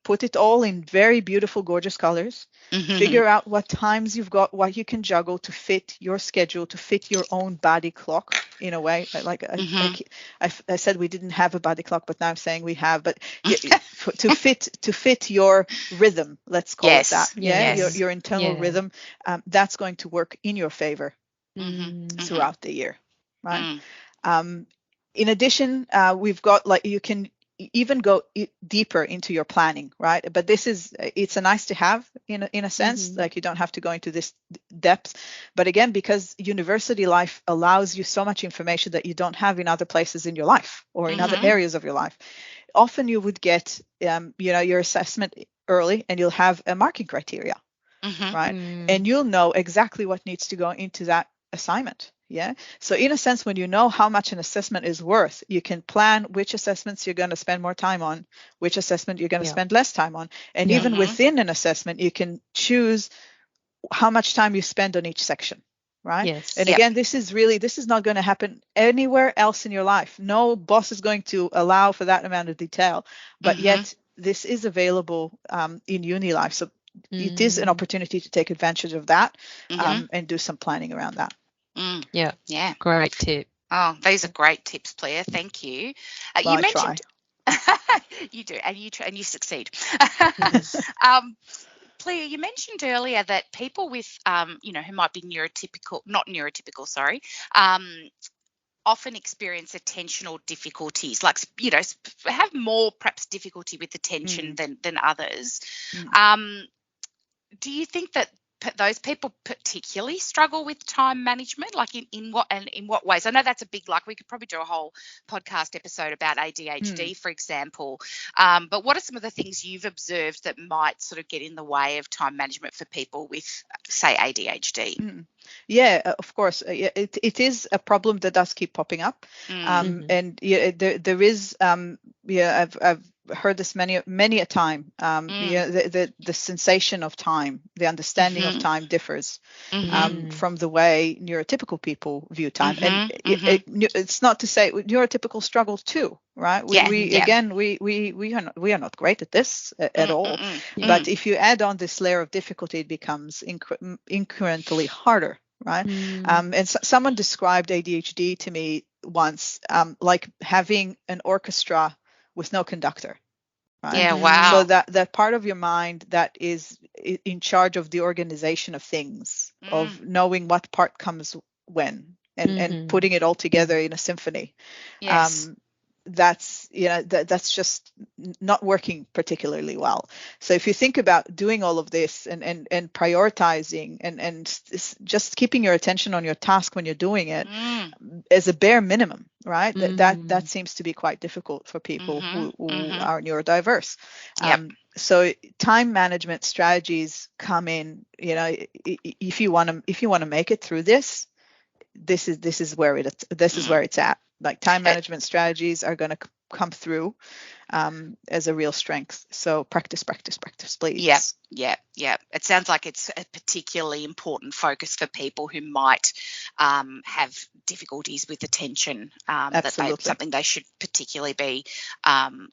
S3: put it all in very beautiful, gorgeous colors. Figure out what times you've got, what you can juggle to fit your schedule, to fit your own body clock in a way. Like I said, we didn't have a body clock, but now I'm saying we have. But to fit your rhythm, let's call it that. Your internal rhythm. That's going to work in your favor throughout the year, right? In addition, we've got you can even go deeper into your planning, right? But it's a nice to have in a sense, like you don't have to go into this depth. But again, because university life allows you so much information that you don't have in other places in your life or in other areas of your life. Often you would get, your assessment early and you'll have a marking criteria, right? And you'll know exactly what needs to go into that assignment. Yeah. So in a sense, when you know how much an assessment is worth, you can plan which assessments you're going to spend more time on, which assessment you're going to spend less time on. And even within an assessment, you can choose how much time you spend on each section. Right.
S1: Yes.
S3: And again, this is not going to happen anywhere else in your life. No boss is going to allow for that amount of detail. But yet this is available in uni life. So it is an opportunity to take advantage of that and do some planning around that.
S1: Yeah. Great tip.
S2: Oh, these are great tips, Plia. Thank you.
S3: You mentioned
S2: you do, and you succeed. Plia, you mentioned earlier that people with, who might be not neurotypical, sorry, often experience attentional difficulties, like, have more perhaps difficulty with attention than others. Do you think that those people particularly struggle with time management? Like in what ways? I know that's a big, we could probably do a whole podcast episode about ADHD, for example. But what are some of the things you've observed that might sort of get in the way of time management for people with, say, ADHD?
S3: Yeah, of course. It is a problem that does keep popping up. And there is, I've heard this many a time. The sensation of time, the understanding of time differs from the way neurotypical people view time. And it's not to say neurotypical struggle too, right? We are not great at this at all. But if you add on this layer of difficulty, it becomes incrementally harder, right? And someone described ADHD to me once like having an orchestra with no conductor. Right?
S2: Yeah, wow.
S3: So that part of your mind that is in charge of the organization of things, of knowing what part comes when, and putting it all together in a symphony.
S2: Yes.
S3: That's that's just not working particularly well. So if you think about doing all of this and prioritizing and just keeping your attention on your task when you're doing it as a bare minimum, right? That seems to be quite difficult for people who are neurodiverse. So time management strategies come in. If you want to make it through this is where it's at. Like time management strategies are going to come through as a real strength. So practice, please.
S2: Yeah. It sounds like it's a particularly important focus for people who might have difficulties with attention. Something they should particularly be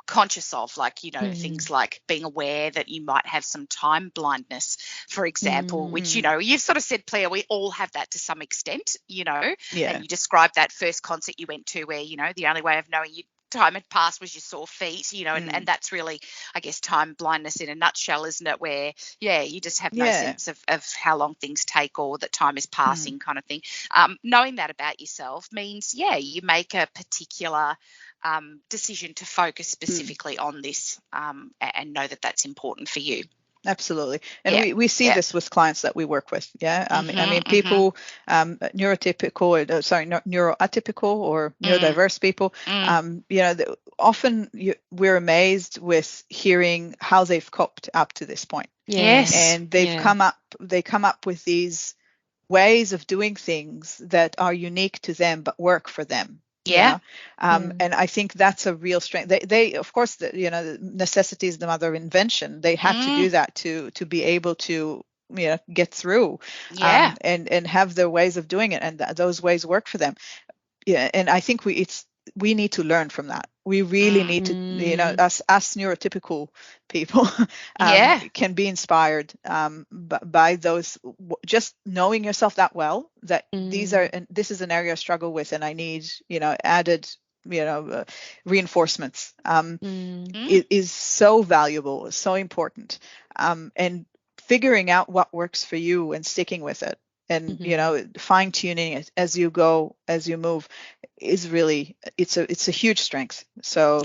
S2: conscious of, like, things like being aware that you might have some time blindness, for example, which, you've sort of said, Plia, we all have that to some extent, and you described that first concert you went to where, the only way of knowing time had passed was your sore feet, and that's really, I guess, time blindness in a nutshell, isn't it? Where, you just have no sense of how long things take or that time is passing kind of thing. Knowing that about yourself means, you make a particular decision to focus specifically on this and know that that's important for you.
S3: Absolutely. And we see this with clients that we work with. People, neuroatypical or neurodiverse people, often we're amazed with hearing how they've coped up to this point.
S2: Yes.
S3: And they come up with these ways of doing things that are unique to them but work for them.
S2: Yeah.
S3: And I think that's a real strength. They of course, necessity is the mother of invention. They had to do that to be able to get through, and have their ways of doing it, and those ways work for them. Yeah, and I think we need to learn from that. We really need to, us neurotypical people can be inspired by those, just knowing yourself that well, that this is an area I struggle with, and I need, added, reinforcements. It is so valuable, so important, and figuring out what works for you and sticking with it, and fine tuning it as you go, as you move, is really, it's a huge strength. So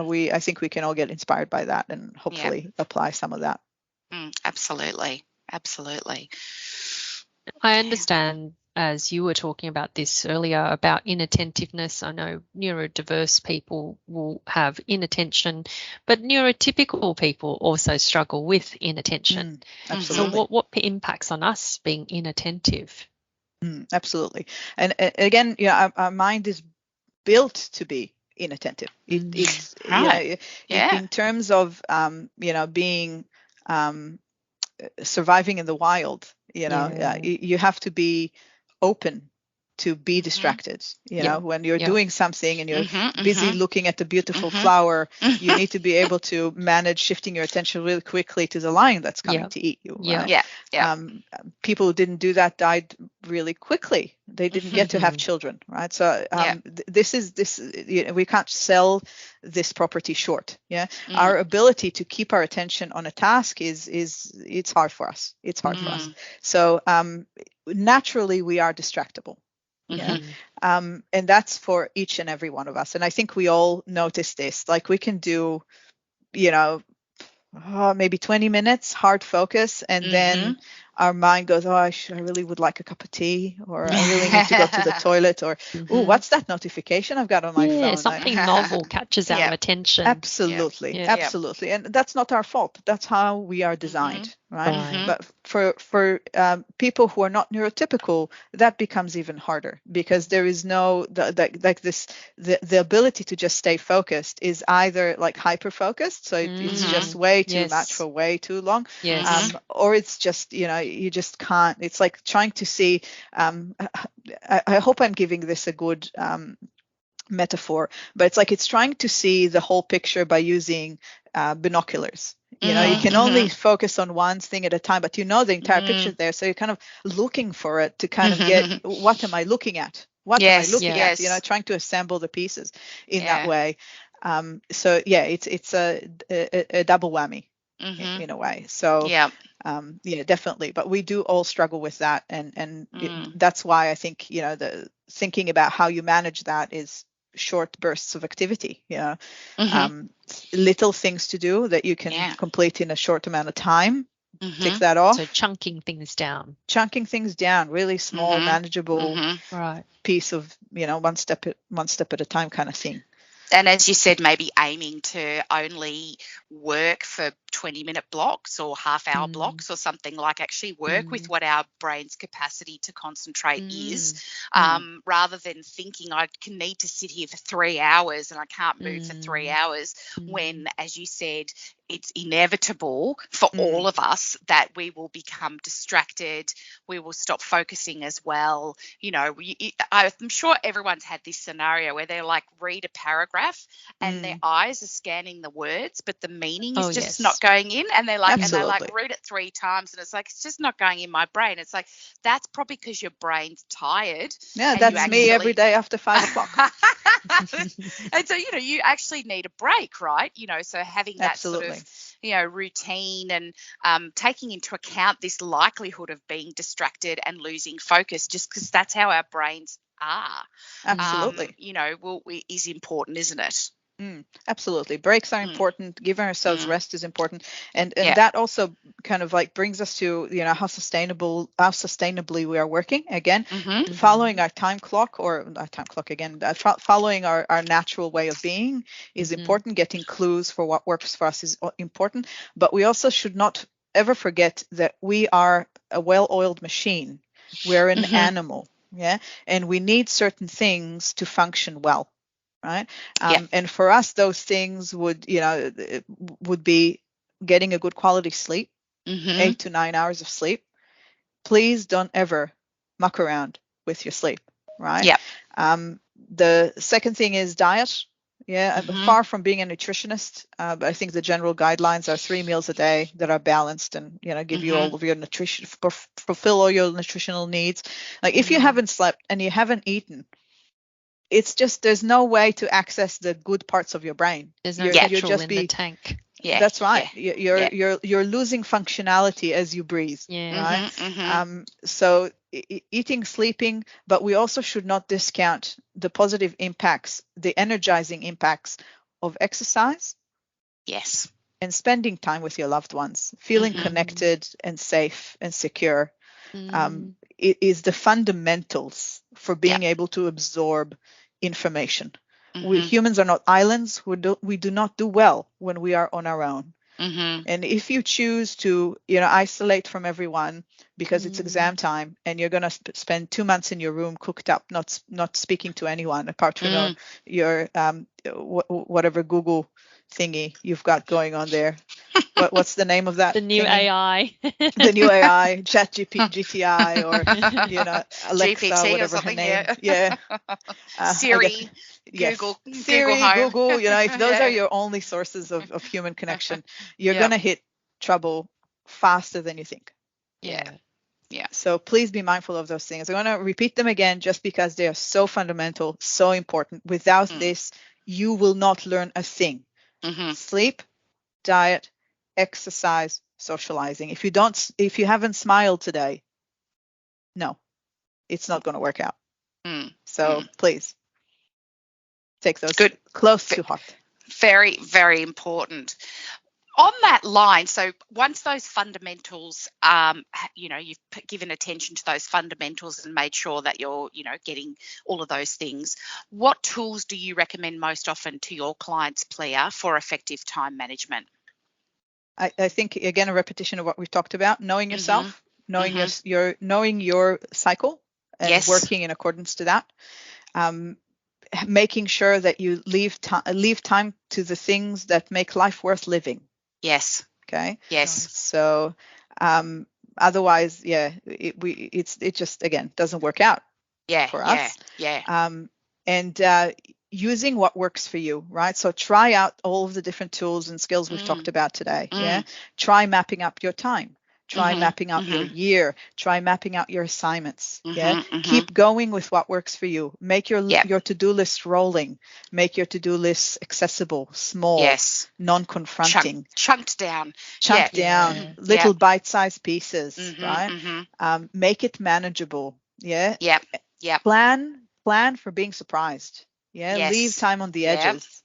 S3: we I think we can all get inspired by that, and hopefully apply some of that.
S2: Absolutely.
S1: I understand, as you were talking about this earlier, about inattentiveness. I know neurodiverse people will have inattention, but neurotypical people also struggle with inattention.
S3: Absolutely.
S1: So what impacts on us being inattentive?
S3: Absolutely. And again, our mind is built to be inattentive. It's
S2: right.
S3: In terms of being surviving in the wild, you have to be open to be distracted. When you're doing something and you're busy looking at the beautiful flower, you need to be able to manage shifting your attention really quickly to the lion that's coming to eat you. Right? People who didn't do that died really quickly. They didn't get to have children, right? So we can't sell this property short. Our ability to keep our attention on a task is it's hard for us. It's hard for us. So naturally we are distractible. And that's for each and every one of us. And I think we all notice this. Like, we can do, maybe 20 minutes hard focus, and then our mind goes, I really would like a cup of tea, or I really need to go to the toilet, or what's that notification I've got on my phone?
S1: Something novel catches our attention.
S3: Absolutely. And that's not our fault. That's how we are designed, right? But for people who are not neurotypical, that becomes even harder, because there is no the ability to just stay focused is either like hyper focused, so it's just way too much for way too long, or it's just you just can't. It's like trying to see, I hope I'm giving this a good metaphor, but it's like it's trying to see the whole picture by using binoculars. You can only focus on one thing at a time, but the entire picture there, so you're kind of looking for it to kind of get, what am I looking at? What am I looking at? Trying to assemble the pieces in that way. So it's a double whammy in a way. So definitely. But we do all struggle with that, and that's why I think the thinking about how you manage that is short bursts of activity. Little things to do that you can complete in a short amount of time. Tick that off.
S1: So chunking things down,
S3: really small, manageable piece of one step at a time kind of thing.
S2: And as you said, maybe aiming to only work for 20-minute blocks or half-hour blocks, or something, like actually work with what our brain's capacity to concentrate is, rather than thinking I can need to sit here for 3 hours and I can't move for 3 hours, when, as you said, it's inevitable for all of us that we will become distracted. We will stop focusing as well. I'm sure everyone's had this scenario where they're like, read a paragraph and their eyes are scanning the words, but the meaning is just not going in. And they're like, read it 3 times, and it's like, it's just not going in my brain. It's like, that's probably because your brain's tired.
S3: Yeah, that's me every day after 5 o'clock.
S2: And so, you actually need a break, right? So having that sort of, routine, and taking into account this likelihood of being distracted and losing focus, just because that's how our brains are.
S3: Absolutely.
S2: Is important, isn't it?
S3: Absolutely. Breaks are important. Giving ourselves rest is important. And that also kind of like brings us to, how sustainably we are working. Again, following our time clock, following our natural way of being is important. Getting clues for what works for us is important. But we also should not ever forget that we are a well-oiled machine. We're an animal. Yeah. And we need certain things to function well. Right. And for us, those things would be getting a good quality sleep, 8 to 9 hours of sleep. Please don't ever muck around with your sleep. Right.
S2: Yep.
S3: The second thing is diet. Yeah, far from being a nutritionist, but I think the general guidelines are 3 meals a day that are balanced and give you all of your nutrition, fulfill all your nutritional needs. Like if you haven't slept and you haven't eaten, it's just there's no way to access the good parts of your brain.
S1: There's no petrol in the tank.
S2: Yeah,
S3: that's right. Yeah. You're losing functionality as you breathe.
S1: Yeah.
S3: Right. So eating, sleeping, but we also should not discount the positive impacts, the energizing impacts of exercise.
S2: Yes.
S3: And spending time with your loved ones, feeling connected and safe and secure. It is the fundamentals for being able to absorb information. We humans are not islands. We do not do well when we are on our own. And if you choose to, isolate from everyone because it's exam time and you're going to spend 2 months in your room cooked up, not speaking to anyone apart from your whatever Google thingy you've got going on there. What's the name of that?
S1: The new
S3: thingy?
S1: AI.
S3: The new AI, GTI, or Alexa,
S2: GPT
S3: whatever
S2: or something,
S3: her name. Yeah.
S2: Siri,
S3: yes.
S2: Google,
S3: Siri,
S2: Google Home.
S3: Google. If those are your only sources of human connection, you're gonna hit trouble faster than you think.
S2: Yeah.
S3: So please be mindful of those things. I'm going to repeat them again just because they are so fundamental, so important. Without this, you will not learn a thing. Sleep, diet, exercise, socializing. If you haven't smiled today, no, it's not going to work out. So please take those close to heart.
S2: Very, very important. On that line, so once those fundamentals, you've given attention to those fundamentals and made sure that you're, getting all of those things, what tools do you recommend most often to your clients, Plia, for effective time management?
S3: I think, again, a repetition of what we've talked about, knowing yourself, knowing knowing your cycle and working in accordance to that. Making sure that you leave time to the things that make life worth living.
S2: Yes.
S3: Okay.
S2: Yes.
S3: So, otherwise, it just again doesn't work out. For us.
S2: Yeah.
S3: And using what works for you, right? So try out all of the different tools and skills we've talked about today. Yeah. Try mapping up your time. Try mapping out your year. Try mapping out your assignments. Keep going with what works for you. Make your to-do list rolling. Make your to-do list accessible, small, non-confronting.
S2: Chunked down.
S3: Little bite-sized pieces, right? Make it manageable. Yeah. Plan for being surprised. Yeah.
S2: Yes.
S3: Leave time on the edges.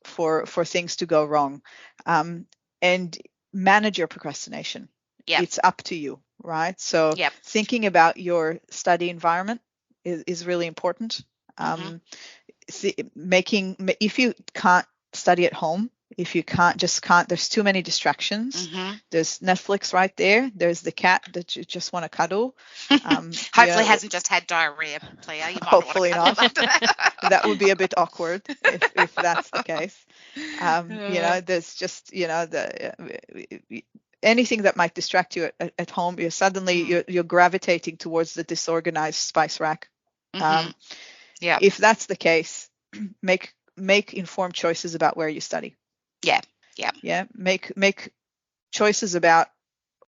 S3: For things to go wrong. And manage your procrastination. It's up to you, right? So thinking about your study environment is really important. If you can't study at home, if you can't, there's too many distractions. There's Netflix right there. There's the cat that you just want to cuddle.
S2: Hopefully hasn't just had diarrhea, Plia. You might
S3: hopefully not. That would be a bit awkward if that's the case. There's just, anything that might distract you at home, you're gravitating towards the disorganized spice rack. If that's the case, make informed choices about where you study. Make choices about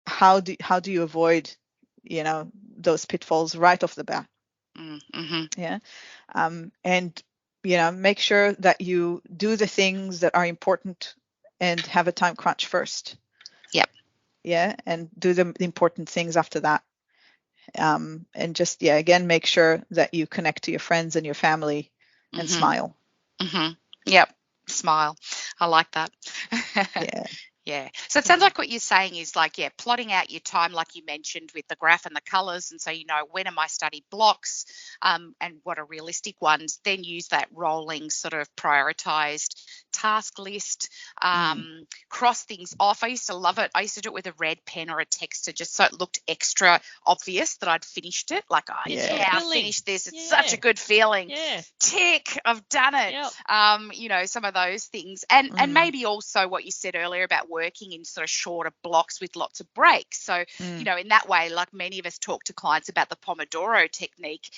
S3: how do you avoid those pitfalls right off the bat. And make sure that you do the things that are important and have a time crunch first. And do the important things after that. And just again, make sure that you connect to your friends and your family and smile.
S2: Smile. I like that. So it sounds like what you're saying is plotting out your time, like you mentioned, with the graph and the colors. And so, when are my study blocks and what are realistic ones, then use that rolling sort of prioritized task list, cross things off. I used to love it. I used to do it with a red pen or a texter just so it looked extra obvious that I'd finished it. Like, oh, yeah, I finished this. It's such a good feeling. Yeah. Tick, I've done it. Yep. You know, some of those things. And maybe also what you said earlier about working in sort of shorter blocks with lots of breaks. So, you know, in that way, like many of us talk to clients about the Pomodoro technique,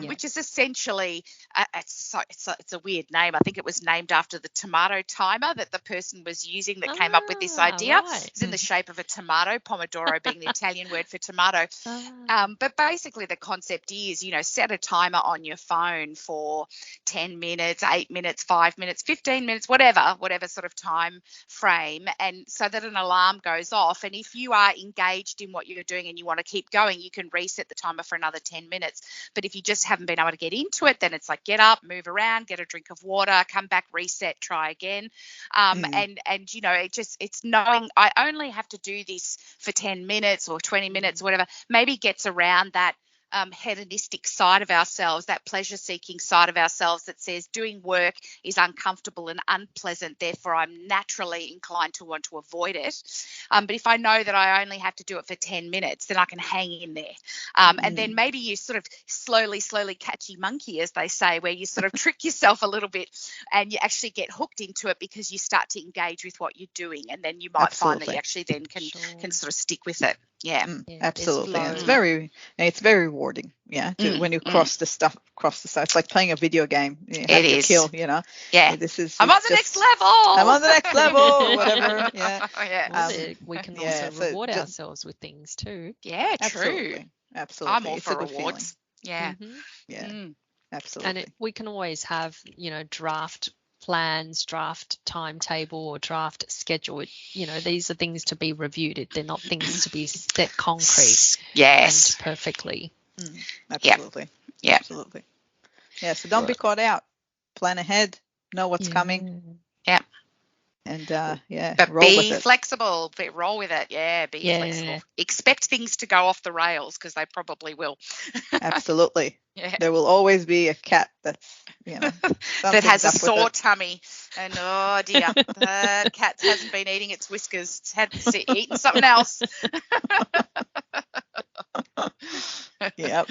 S2: which is essentially, it's a weird name. I think it was named after the tomato timer that the person was using that came up with this idea. Right. It's in the shape of a tomato, Pomodoro being the Italian word for tomato. But basically the concept is, you know, set a timer on your phone for 10 minutes, 8 minutes, 5 minutes, 15 minutes, whatever sort of time frame, and so that an alarm goes off. And if you are engaged in what you're doing and you want to keep going, you can reset the timer for another 10 minutes. But if you just haven't been able to get into it, then it's like get up, move around, get a drink of water, come back, reset, try again. And you know, it's knowing I only have to do this for 10 minutes or 20 minutes or whatever, maybe gets around that hedonistic side of ourselves, that pleasure-seeking side of ourselves that says doing work is uncomfortable and unpleasant, therefore I'm naturally inclined to want to avoid it. But if I know that I only have to do it for 10 minutes, then I can hang in there. And then maybe you sort of slowly catchy monkey, as they say, where you sort of trick yourself a little bit and you actually get hooked into it because you start to engage with what you're doing, and then you might find that you actually then can sort of stick with it. Yeah,
S3: absolutely. And it's very rewarding. Yeah, when you cross the stuff. It's like playing a video game. You have to kill. You know.
S2: Yeah.
S3: I'm on the next level. Or whatever. Yeah.
S1: Well, we can also reward ourselves with things too.
S2: Yeah, true.
S3: Absolutely.
S2: I'm all for rewards. Yeah.
S3: Yeah. Absolutely.
S1: And we can always have, you know, draft plans, draft timetable, or draft schedule. You know, these are things to be reviewed. They're not things to be set concrete.
S2: Yes.
S1: And perfectly.
S3: Absolutely. Yeah. Absolutely. Yeah. So don't be caught out. Plan ahead. Know what's coming.
S2: Yeah.
S3: And
S2: but be flexible. Roll with it. Yeah. Be flexible. Expect things to go off the rails because they probably will.
S3: Absolutely. Yeah. There will always be a cat that's, you know,
S2: that has a sore tummy, and oh dear, the cat hasn't been eating its whiskers. It's had eaten something else.
S3: Yep.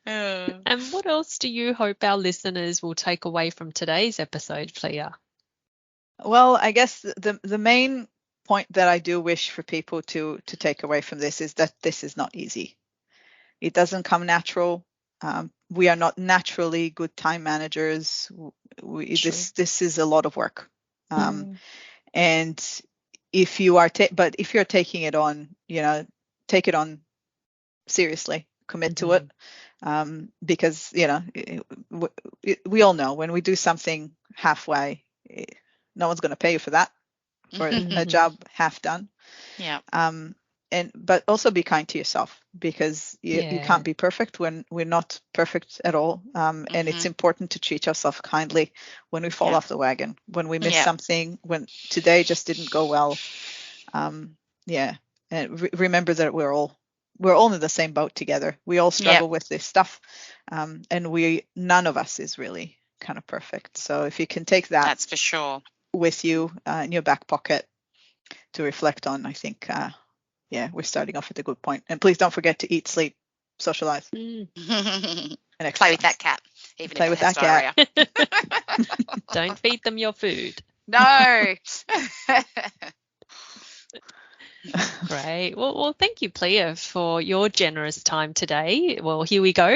S1: And what else do you hope our listeners will take away from today's episode, Plia?
S3: Well, I guess the main point that I do wish for people to take away from this is that this is not easy. It doesn't come natural. We are not naturally good time managers. This is a lot of work. And if you are if you're taking it on, you know, take it on seriously, commit to it. Because, you know, we all know when we do something halfway, no one's going to pay you for that, for a job half done.
S2: Yeah.
S3: But also be kind to yourself, because you can't be perfect when we're not perfect at all. And it's important to treat ourselves kindly when we fall off the wagon, when we miss something, when today just didn't go well. And remember that we're all in the same boat together. We all struggle with this stuff. And none of us is really kind of perfect. So if you can take that's
S2: for sure
S3: with you in your back pocket to reflect on, I think, we're starting off at a good point. And please don't forget to eat, sleep, socialize, and
S2: play with that cat. Even play with that cat.
S1: Don't feed them your food.
S2: No.
S1: Great. Well, thank you, Plia, for your generous time today. Well, here we go.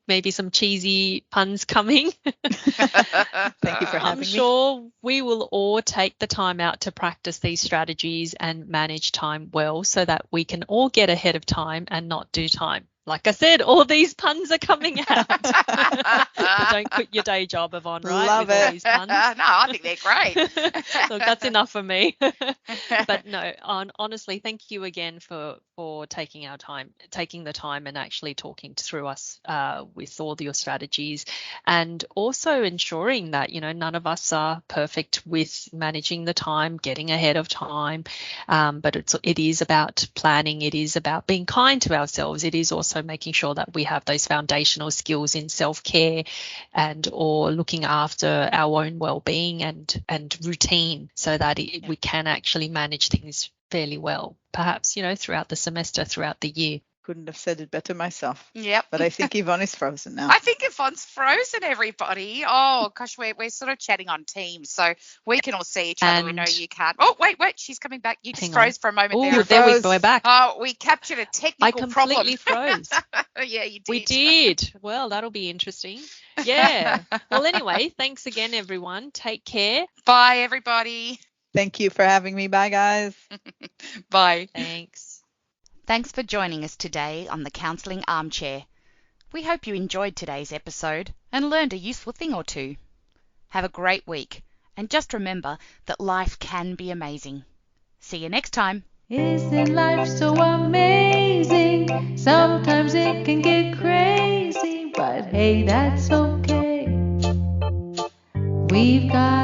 S1: Maybe some cheesy puns coming.
S3: Thank you for having me.
S1: I'm sure we will all take the time out to practice these strategies and manage time well, so that we can all get ahead of time and not do time. Like I said, all these puns are coming out. Don't quit your day job, Yvonne, right?
S3: Love
S1: with
S3: it.
S1: All these puns.
S2: No, I think they're great.
S1: Look, that's enough for me. But no, honestly, thank you again for for taking the time and actually talking through us with all your strategies, and also ensuring that, none of us are perfect with managing the time, getting ahead of time. But it is about planning. It is about being kind to ourselves. It is also making sure that we have those foundational skills in self-care or looking after our own well-being and routine, so that we can actually manage things fairly well, perhaps, throughout the semester, throughout the year.
S3: Couldn't have said it better myself.
S2: Yep.
S3: But I think Yvonne is frozen now.
S2: I think Yvonne's frozen, everybody. Oh, gosh, we're sort of chatting on Teams, so we can all see each other. We know you can't. Oh, wait, she's coming back. You just froze for a moment there.
S1: Oh, there we're back.
S2: Oh, we captured a technical problem.
S1: I completely froze.
S2: Yeah, you did.
S1: We did. Well, that'll be interesting. Yeah. Well, anyway, thanks again, everyone. Take care.
S2: Bye, everybody.
S3: Thank you for having me. Bye, guys.
S2: Bye.
S1: Thanks.
S2: Thanks for joining us today on the Counselling Armchair. We hope you enjoyed today's episode and learned a useful thing or two. Have a great week, and just remember that life can be amazing. See you next time.
S4: Isn't life so amazing? Sometimes it can get crazy, but hey, that's okay. We've got